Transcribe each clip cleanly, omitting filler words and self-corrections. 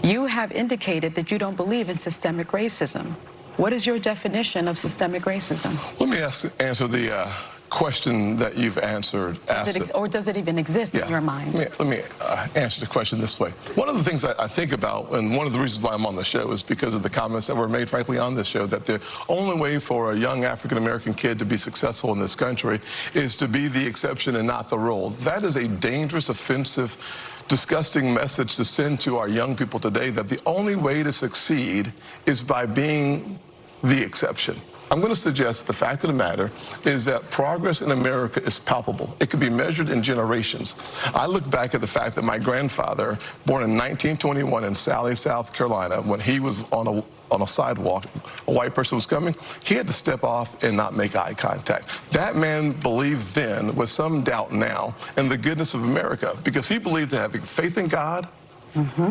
You have indicated that you don't believe in systemic racism. What is your definition of systemic racism? Let me answer the question that you've answered. Or does it even exist in your mind? Let me answer the question this way. One of the things I think about, and one of the reasons why I'm on the show, is because of the comments that were made, frankly, on this show, that the only way for a young African-American kid to be successful in this country is to be the exception and not the rule. That is a dangerous, offensive, disgusting message to send to our young people today, that the only way to succeed is by being the exception. I'm going to suggest that the fact of the matter is that progress in America is palpable. It can be measured in generations. I look back at the fact that my grandfather, born in 1921 in Sally, South Carolina, when he was on a sidewalk, a white person was coming, he had to step off and not make eye contact. That man believed then, with some doubt now, in the goodness of America, because he believed that having faith in God,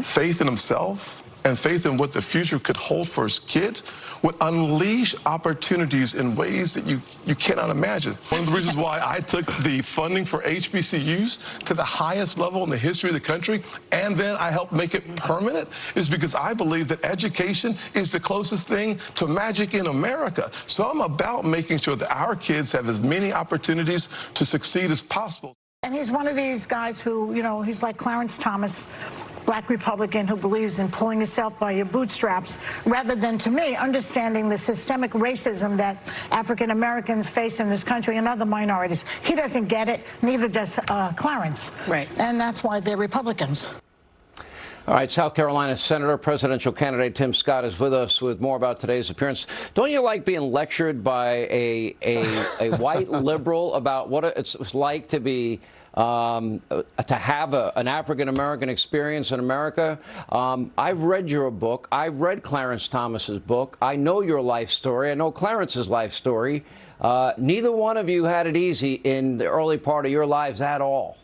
faith in himself, and faith in what the future could hold for his kids would unleash opportunities in ways that you cannot imagine. One of the reasons why I took the funding for HBCUs to the highest level in the history of the country, and then I helped make it permanent, is because I believe that education is the closest thing to magic in America. So I'm about making sure that our kids have as many opportunities to succeed as possible. And he's one of these guys who, you know, he's like Clarence Thomas, black Republican who believes in pulling yourself by your bootstraps, rather than, to me, understanding the systemic racism that African Americans face in this country and other minorities. He doesn't get it, neither does Clarence. Right. And that's why they're Republicans. All right, South Carolina Senator, presidential candidate Tim Scott is with us with more about today's appearance. Don't you like being lectured by a white liberal about what it's like to be to have an African-American experience in America? I've read your book. I've read Clarence Thomas's book. I know your life story. I know Clarence's life story. Neither one of you had it easy in the early part of your lives at all.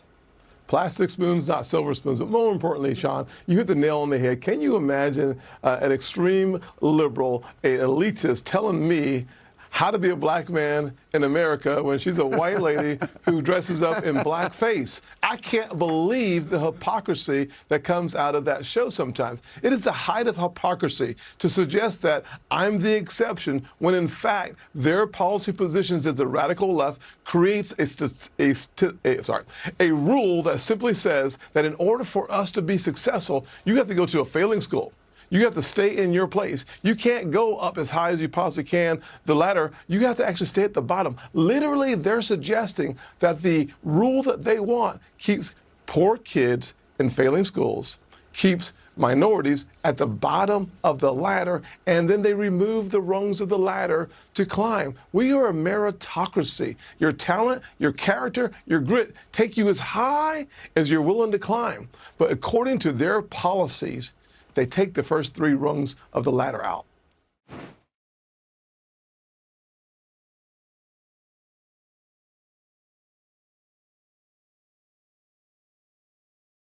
Plastic spoons, not silver spoons. But more importantly, Sean, you hit the nail on the head. Can you imagine an extreme liberal, an elitist, telling me how to be a black man in America when she's a white lady who dresses up in blackface? I can't believe the hypocrisy that comes out of that show sometimes. It is the height of hypocrisy to suggest that I'm the exception when, in fact, their policy positions as the radical left creates a rule that simply says that in order for us to be successful, you have to go to a failing school. You have to stay in your place. You can't go up as high as you possibly can the ladder. You have to actually stay at the bottom. Literally, they're suggesting that the rule that they want keeps poor kids in failing schools, keeps minorities at the bottom of the ladder, and then they remove the rungs of the ladder to climb. We are a meritocracy. Your talent, your character, your grit take you as high as you're willing to climb. But according to their policies, they take the first three rungs of the ladder out.